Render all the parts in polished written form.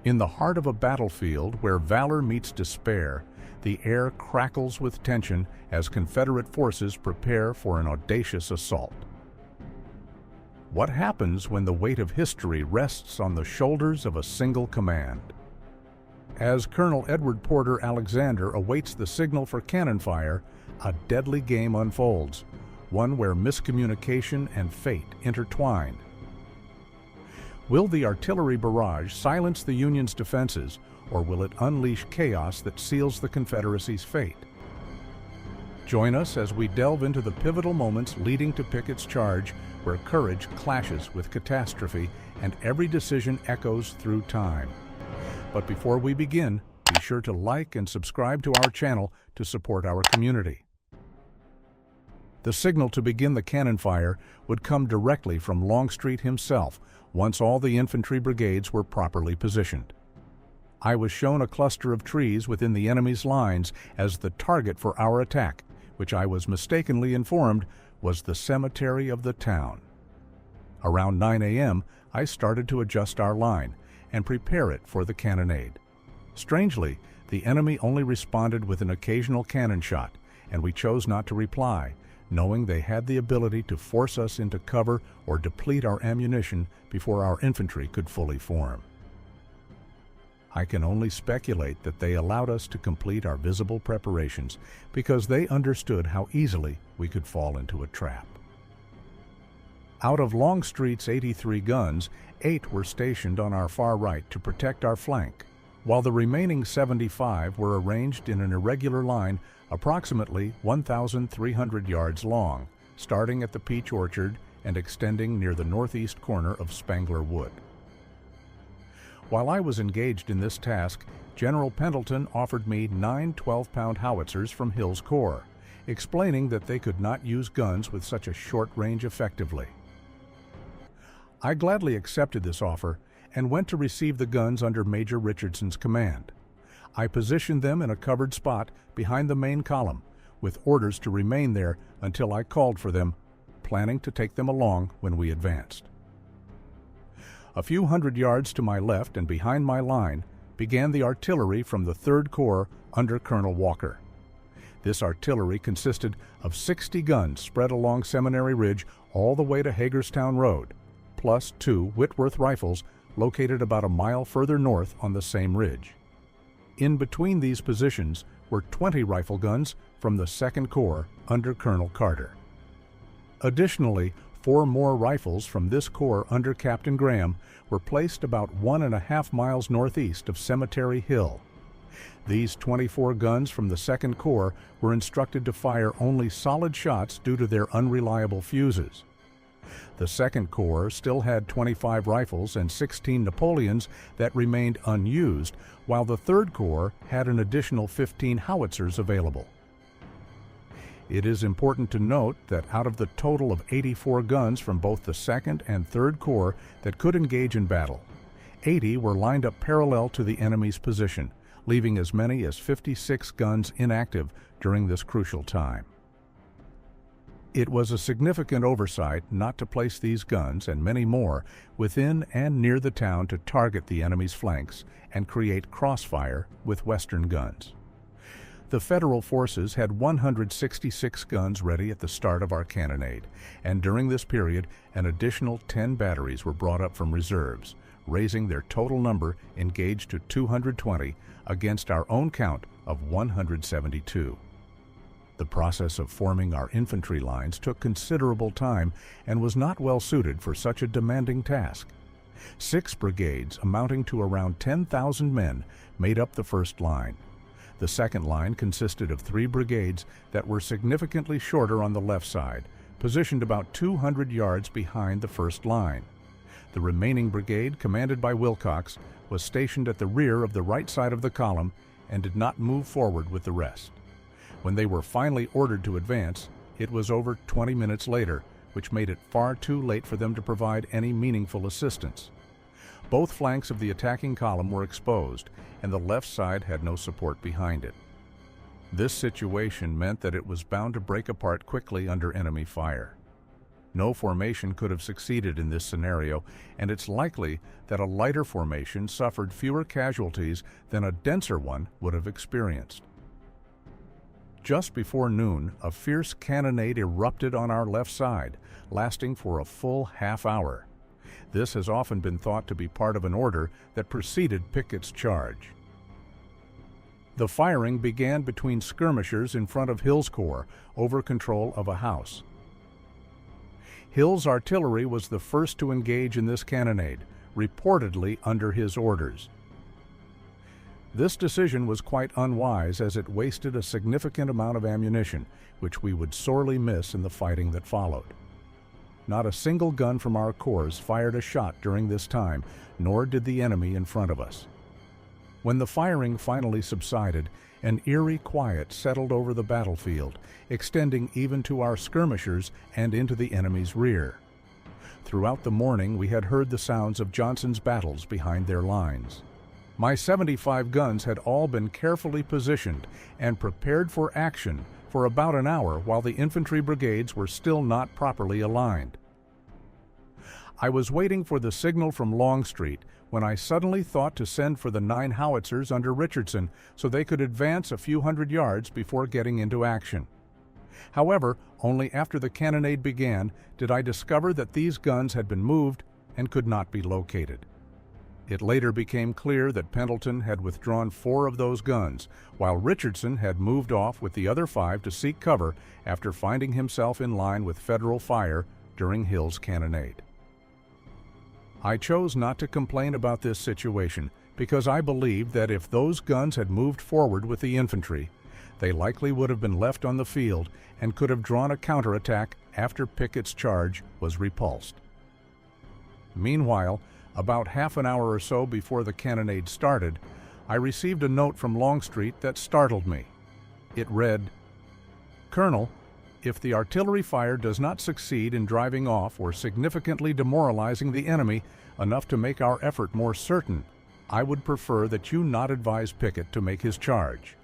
In the heart of a battlefield where valor meets despair, the air crackles with tension as Confederate forces prepare for an audacious assault. What happens when the weight of history rests on the shoulders of a single command? As Colonel Edward Porter Alexander awaits the signal for cannon fire, a deadly game unfolds, one where miscommunication and fate intertwine. Will the artillery barrage silence the Union's defenses, or will it unleash chaos that seals the Confederacy's fate? Join us as we delve into the pivotal moments leading to Pickett's charge, where courage clashes with catastrophe and every decision echoes through time. But before we begin, be sure to like and subscribe to our channel to support our community. The signal to begin the cannon fire would come directly from Longstreet himself once all the infantry brigades were properly positioned. I was shown a cluster of trees within the enemy's lines as the target for our attack, which I was mistakenly informed was the cemetery of the town. Around 9 a.m., I started to adjust our line and prepare it for the cannonade. Strangely, the enemy only responded with an occasional cannon shot, and we chose not to reply, knowing they had the ability to force us into cover or deplete our ammunition before our infantry could fully form. I can only speculate that they allowed us to complete our visible preparations because they understood how easily we could fall into a trap. Out of Longstreet's 83 guns, 8 were stationed on our far right to protect our flank, while the remaining 75 were arranged in an irregular line approximately 1,300 yards long, starting at the peach orchard and extending near the northeast corner of Spangler Wood. While I was engaged in this task, General Pendleton offered me 9 12-pound howitzers from Hill's Corps, explaining that they could not use guns with such a short range effectively. I gladly accepted this offer and went to receive the guns under Major Richardson's command. I positioned them in a covered spot behind the main column, with orders to remain there until I called for them, planning to take them along when we advanced. A few hundred yards to my left and behind my line began the artillery from the 3rd Corps under Colonel Walker. This artillery consisted of 60 guns spread along Seminary Ridge all the way to Hagerstown Road, plus 2 Whitworth rifles located about a mile further north on the same ridge. In between these positions were 20 rifle guns from the 2nd Corps under Colonel Carter. Additionally, 4 more rifles from this corps under Captain Graham were placed about 1.5 miles northeast of Cemetery Hill. These 24 guns from the 2nd Corps were instructed to fire only solid shots due to their unreliable fuses. The 2nd Corps still had 25 rifles and 16 Napoleons that remained unused, while the 3rd Corps had an additional 15 howitzers available. It is important to note that out of the total of 84 guns from both the 2nd and 3rd Corps that could engage in battle, 80 were lined up parallel to the enemy's position, leaving as many as 56 guns inactive during this crucial time. It was a significant oversight not to place these guns and many more within and near the town to target the enemy's flanks and create crossfire with Western guns. The Federal forces had 166 guns ready at the start of our cannonade, and during this period, an additional 10 batteries were brought up from reserves, raising their total number engaged to 220 against our own count of 172. The process of forming our infantry lines took considerable time and was not well suited for such a demanding task. 6 brigades, amounting to around 10,000 men, made up the first line. The second line consisted of 3 brigades that were significantly shorter on the left side, positioned about 200 yards behind the first line. The remaining brigade, commanded by Wilcox, was stationed at the rear of the right side of the column and did not move forward with the rest. When they were finally ordered to advance, it was over 20 minutes later, which made it far too late for them to provide any meaningful assistance. Both flanks of the attacking column were exposed, and the left side had no support behind it. This situation meant that it was bound to break apart quickly under enemy fire. No formation could have succeeded in this scenario, and it's likely that a lighter formation suffered fewer casualties than a denser one would have experienced. Just before noon, a fierce cannonade erupted on our left side, lasting for a full half hour. This has often been thought to be part of an order that preceded Pickett's charge. The firing began between skirmishers in front of Hill's corps over control of a house. Hill's artillery was the first to engage in this cannonade, reportedly under his orders. This decision was quite unwise as it wasted a significant amount of ammunition, which we would sorely miss in the fighting that followed. Not a single gun from our corps fired a shot during this time, nor did the enemy in front of us. When the firing finally subsided, an eerie quiet settled over the battlefield, extending even to our skirmishers and into the enemy's rear. Throughout the morning, we had heard the sounds of Johnson's battles behind their lines. My 75 guns had all been carefully positioned and prepared for action for about an hour while the infantry brigades were still not properly aligned. I was waiting for the signal from Longstreet when I suddenly thought to send for the 9 howitzers under Richardson so they could advance a few hundred yards before getting into action. However, only after the cannonade began did I discover that these guns had been moved and could not be located. It later became clear that Pendleton had withdrawn 4 of those guns, while Richardson had moved off with the other 5 to seek cover after finding himself in line with Federal fire during Hill's cannonade. I chose not to complain about this situation because I believed that if those guns had moved forward with the infantry, they likely would have been left on the field and could have drawn a counterattack after Pickett's charge was repulsed. Meanwhile, about half an hour or so before the cannonade started, I received a note from Longstreet that startled me. It read, "Colonel, if the artillery fire does not succeed in driving off or significantly demoralizing the enemy enough to make our effort more certain, I would prefer that you not advise Pickett to make his charge.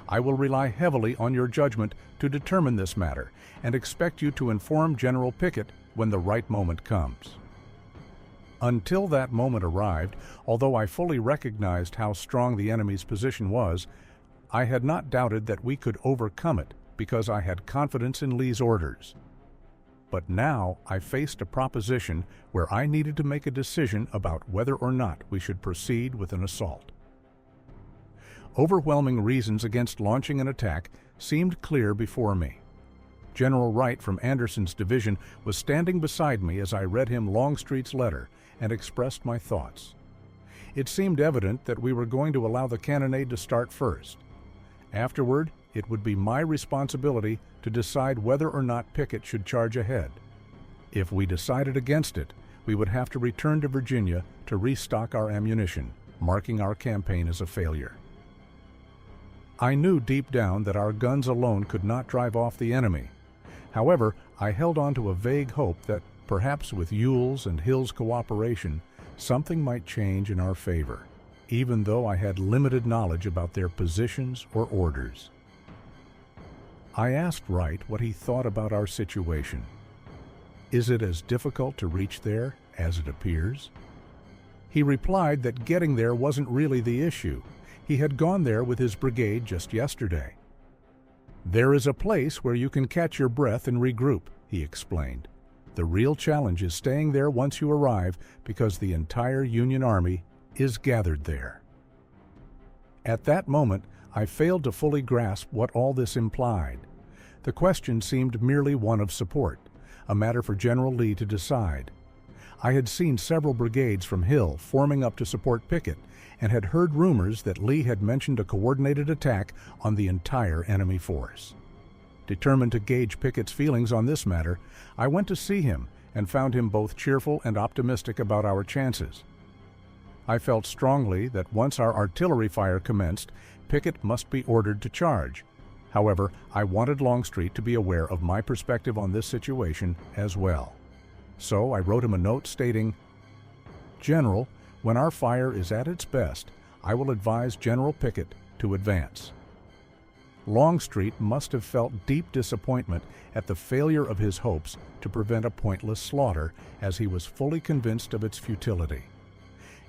I will rely heavily on your judgment to determine this matter and expect you to inform General Pickett when the right moment comes." Until that moment arrived, although I fully recognized how strong the enemy's position was, I had not doubted that we could overcome it because I had confidence in Lee's orders. But now I faced a proposition where I needed to make a decision about whether or not we should proceed with an assault. Overwhelming reasons against launching an attack seemed clear before me. General Wright from Anderson's division was standing beside me as I read him Longstreet's letter and expressed my thoughts. It seemed evident that we were going to allow the cannonade to start first. Afterward, it would be my responsibility to decide whether or not Pickett should charge ahead. If we decided against it, we would have to return to Virginia to restock our ammunition, marking our campaign as a failure. I knew deep down that our guns alone could not drive off the enemy. However, I held on to a vague hope that perhaps with Ewell's and Hill's cooperation, something might change in our favor, even though I had limited knowledge about their positions or orders. I asked Wright what he thought about our situation. Is it as difficult to reach there as it appears? He replied that getting there wasn't really the issue. He had gone there with his brigade just yesterday. "There is a place where you can catch your breath and regroup," he explained. "The real challenge is staying there once you arrive because the entire Union Army is gathered there." At that moment, I failed to fully grasp what all this implied. The question seemed merely one of support, a matter for General Lee to decide. I had seen several brigades from Hill forming up to support Pickett and had heard rumors that Lee had mentioned a coordinated attack on the entire enemy force. Determined to gauge Pickett's feelings on this matter, I went to see him and found him both cheerful and optimistic about our chances. I felt strongly that once our artillery fire commenced, Pickett must be ordered to charge. However, I wanted Longstreet to be aware of my perspective on this situation as well. So I wrote him a note stating, "General, when our fire is at its best, I will advise General Pickett to advance." Longstreet must have felt deep disappointment at the failure of his hopes to prevent a pointless slaughter, as he was fully convinced of its futility.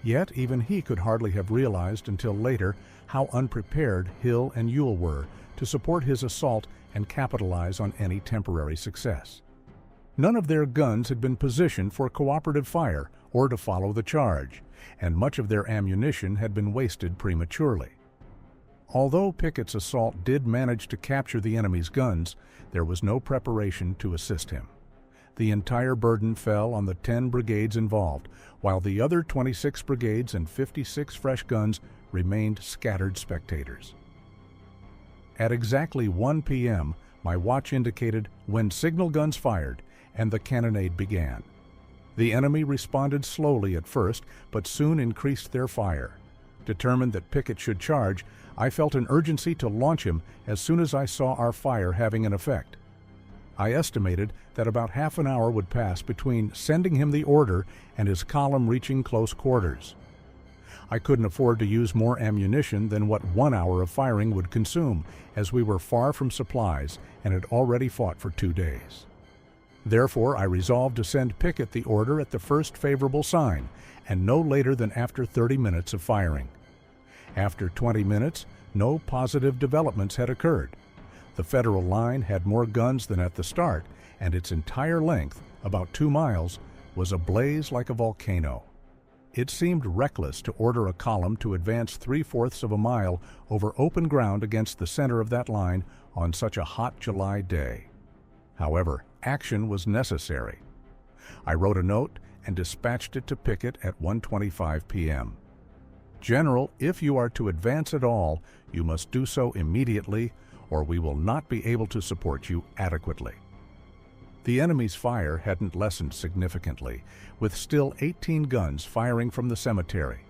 Yet even he could hardly have realized until later how unprepared Hill and Ewell were to support his assault and capitalize on any temporary success. None of their guns had been positioned for cooperative fire or to follow the charge, and much of their ammunition had been wasted prematurely. Although Pickett's assault did manage to capture the enemy's guns, there was no preparation to assist him. The entire burden fell on the 10 brigades involved, while the other 26 brigades and 56 fresh guns remained scattered spectators. At exactly 1 p.m., my watch indicated when signal guns fired and the cannonade began. The enemy responded slowly at first, but soon increased their fire. Determined that Pickett should charge, I felt an urgency to launch him as soon as I saw our fire having an effect. I estimated that about half an hour would pass between sending him the order and his column reaching close quarters. I couldn't afford to use more ammunition than what 1 hour of firing would consume, as we were far from supplies and had already fought for 2 days. Therefore, I resolved to send Pickett the order at the first favorable sign, and no later than after 30 minutes of firing. After 20 minutes, no positive developments had occurred. The Federal line had more guns than at the start, and its entire length, about 2 miles, was ablaze like a volcano. It seemed reckless to order a column to advance 3/4 of a mile over open ground against the center of that line on such a hot July day. However, action was necessary. I wrote a note and dispatched it to Pickett at 1:25 p.m. "General, if you are to advance at all, you must do so immediately, or we will not be able to support you adequately." The enemy's fire hadn't lessened significantly, with still 18 guns firing from the cemetery.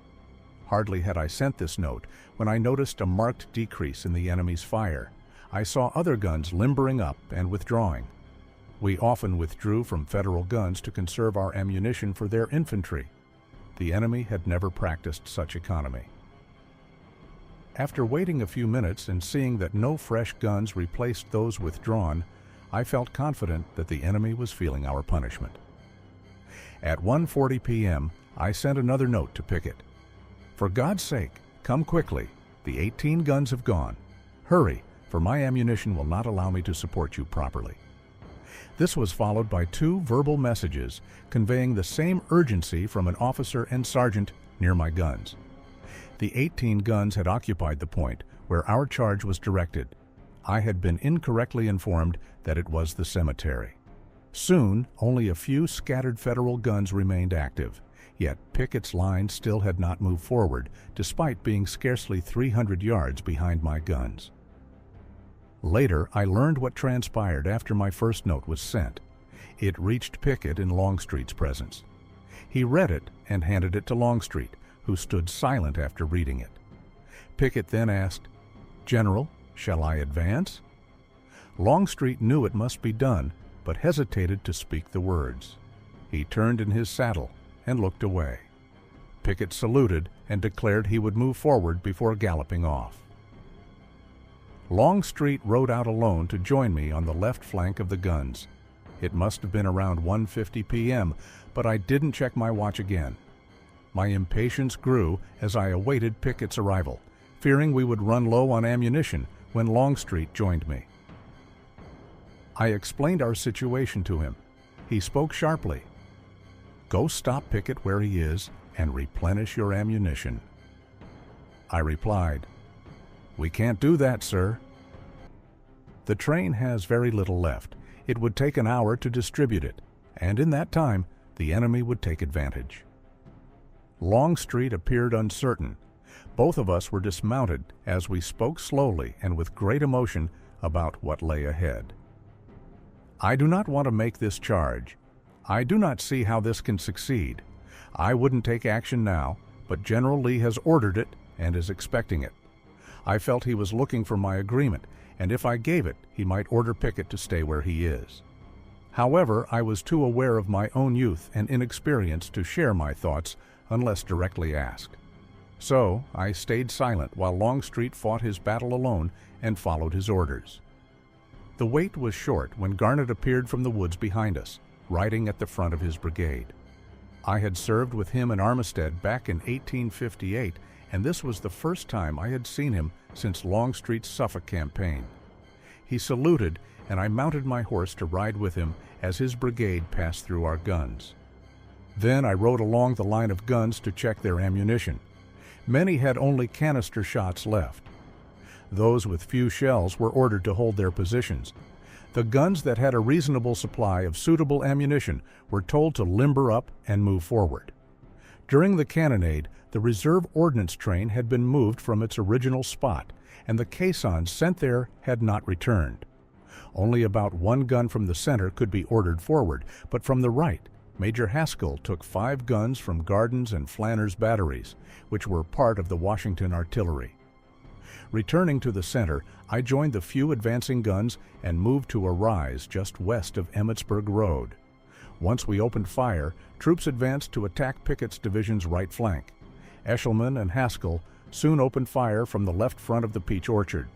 Hardly had I sent this note when I noticed a marked decrease in the enemy's fire. I saw other guns limbering up and withdrawing. We often withdrew from Federal guns to conserve our ammunition for their infantry. The enemy had never practiced such economy. After waiting a few minutes and seeing that no fresh guns replaced those withdrawn, I felt confident that the enemy was feeling our punishment. At 1:40 p.m., I sent another note to Pickett. "For God's sake, come quickly. The 18 guns have gone. Hurry, for my ammunition will not allow me to support you properly." This was followed by 2 verbal messages conveying the same urgency from an officer and sergeant near my guns. The 18 guns had occupied the point where our charge was directed. I had been incorrectly informed that it was the cemetery. Soon, only a few scattered Federal guns remained active, yet Pickett's line still had not moved forward, despite being scarcely 300 yards behind my guns. Later, I learned what transpired after my first note was sent. It reached Pickett in Longstreet's presence. He read it and handed it to Longstreet, who stood silent after reading it. Pickett then asked, "General, shall I advance?" Longstreet knew it must be done, but hesitated to speak the words. He turned in his saddle and looked away. Pickett saluted and declared he would move forward before galloping off. Longstreet rode out alone to join me on the left flank of the guns. It must have been around 1:50 p.m., but I didn't check my watch again. My impatience grew as I awaited Pickett's arrival, fearing we would run low on ammunition when Longstreet joined me. I explained our situation to him. He spoke sharply. "Go stop Pickett where he is and replenish your ammunition." I replied, "We can't do that, sir." The train has very little left. It would take an hour to distribute it, and in that time, the enemy would take advantage. Longstreet appeared uncertain. Both of us were dismounted as we spoke slowly and with great emotion about what lay ahead. "I do not want to make this charge. I do not see how this can succeed. I wouldn't take action now, but General Lee has ordered it and is expecting it. I felt he was looking for my agreement, and if I gave it, he might order Pickett to stay where he is." However, I was too aware of my own youth and inexperience to share my thoughts unless directly asked. So I stayed silent while Longstreet fought his battle alone and followed his orders. The wait was short when Garnett appeared from the woods behind us, riding at the front of his brigade. I had served with him in Armistead back in 1858, and this was the first time I had seen him since Longstreet's Suffolk campaign. He saluted, and I mounted my horse to ride with him as his brigade passed through our guns. Then I rode along the line of guns to check their ammunition. Many had only canister shots left. Those with few shells were ordered to hold their positions. The guns that had a reasonable supply of suitable ammunition were told to limber up and move forward. During the cannonade, the reserve ordnance train had been moved from its original spot, and the caissons sent there had not returned. Only about one gun from the center could be ordered forward, but from the right, Major Haskell took 5 guns from Garden's and Flanner's batteries, which were part of the Washington artillery. Returning to the center, I joined the few advancing guns and moved to a rise just west of Emmitsburg Road. Once we opened fire, troops advanced to attack Pickett's division's right flank. Eshelman and Haskell soon opened fire from the left front of the Peach Orchard.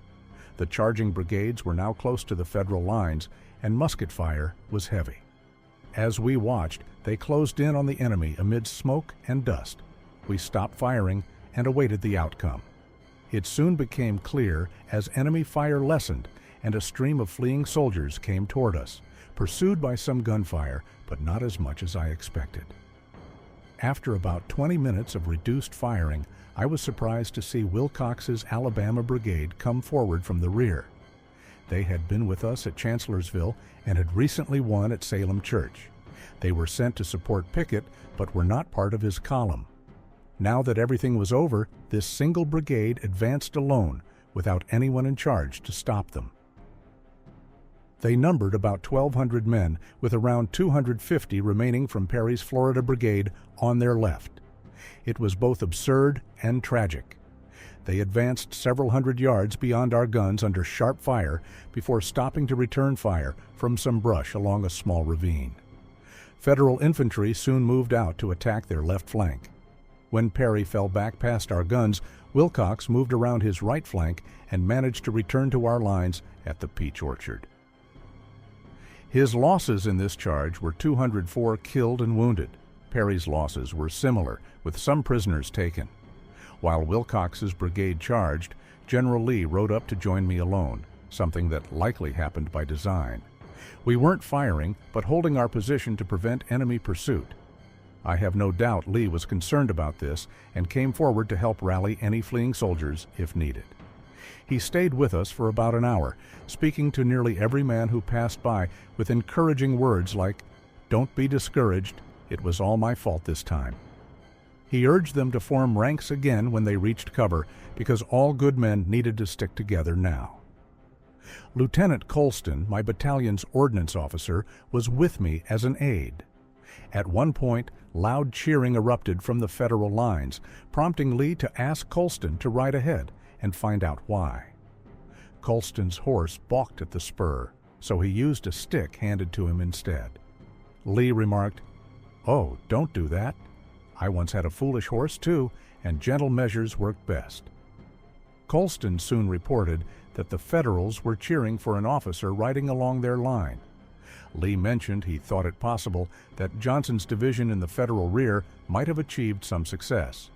The charging brigades were now close to the Federal lines, and musket fire was heavy. As we watched, they closed in on the enemy amid smoke and dust. We stopped firing and awaited the outcome. It soon became clear as enemy fire lessened and a stream of fleeing soldiers came toward us, pursued by some gunfire, but not as much as I expected. After about 20 minutes of reduced firing, I was surprised to see Wilcox's Alabama Brigade come forward from the rear. They had been with us at Chancellorsville and had recently won at Salem Church. They were sent to support Pickett, but were not part of his column. Now that everything was over, this single brigade advanced alone, without anyone in charge to stop them. They numbered about 1,200 men, with around 250 remaining from Perry's Florida Brigade on their left. It was both absurd and tragic. They advanced several hundred yards beyond our guns under sharp fire before stopping to return fire from some brush along a small ravine. Federal infantry soon moved out to attack their left flank. When Perry fell back past our guns, Wilcox moved around his right flank and managed to return to our lines at the Peach Orchard. His losses in this charge were 204 killed and wounded. Perry's losses were similar, with some prisoners taken. While Wilcox's brigade charged, General Lee rode up to join me alone, something that likely happened by design. We weren't firing, but holding our position to prevent enemy pursuit. I have no doubt Lee was concerned about this and came forward to help rally any fleeing soldiers if needed. He stayed with us for about an hour, speaking to nearly every man who passed by with encouraging words like, "Don't be discouraged, it was all my fault this time." He urged them to form ranks again when they reached cover, because all good men needed to stick together now. Lieutenant Colston, my battalion's ordnance officer, was with me as an aide. At one point, loud cheering erupted from the Federal lines, prompting Lee to ask Colston to ride ahead and find out why. Colston's horse balked at the spur, so he used a stick handed to him instead. Lee remarked, "Oh, don't do that. I once had a foolish horse too, and gentle measures worked best." Colston soon reported that the Federals were cheering for an officer riding along their line. Lee mentioned he thought it possible that Johnson's division in the Federal rear might have achieved some success.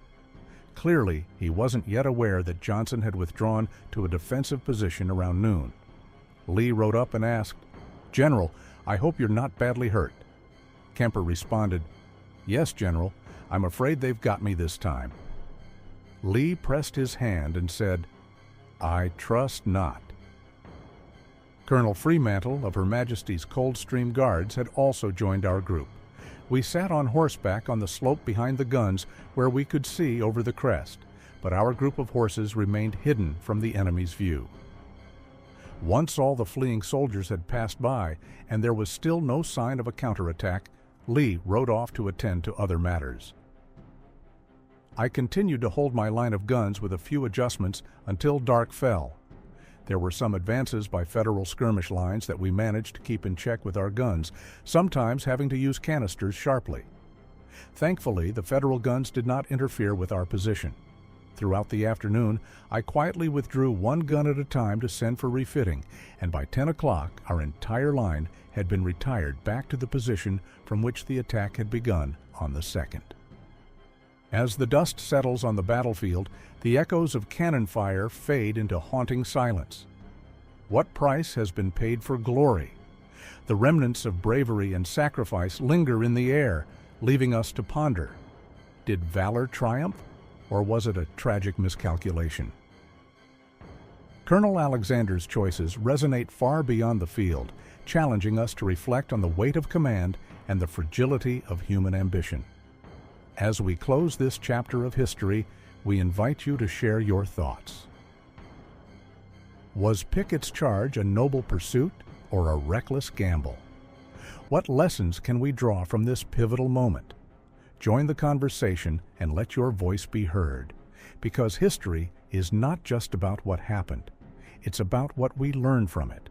Clearly, he wasn't yet aware that Johnson had withdrawn to a defensive position around noon. Lee rode up and asked, "General, I hope you're not badly hurt." Kemper responded, "Yes, General, I'm afraid they've got me this time." Lee pressed his hand and said, "I trust not." Colonel Fremantle of Her Majesty's Coldstream Guards had also joined our group. We sat on horseback on the slope behind the guns where we could see over the crest, but our group of horses remained hidden from the enemy's view. Once all the fleeing soldiers had passed by and there was still no sign of a counterattack, Lee rode off to attend to other matters. I continued to hold my line of guns with a few adjustments until dark fell. There were some advances by Federal skirmish lines that we managed to keep in check with our guns, sometimes having to use canisters sharply. Thankfully, the Federal guns did not interfere with our position. Throughout the afternoon, I quietly withdrew one gun at a time to send for refitting, and by 10 o'clock our entire line had been retired back to the position from which the attack had begun on the 2nd. As the dust settles on the battlefield, the echoes of cannon fire fade into haunting silence. What price has been paid for glory? The remnants of bravery and sacrifice linger in the air, leaving us to ponder. Did valor triumph, or was it a tragic miscalculation? Colonel Alexander's choices resonate far beyond the field, challenging us to reflect on the weight of command and the fragility of human ambition. As we close this chapter of history, we invite you to share your thoughts. Was Pickett's charge a noble pursuit or a reckless gamble? What lessons can we draw from this pivotal moment? Join the conversation and let your voice be heard, because history is not just about what happened. It's about what we learn from it.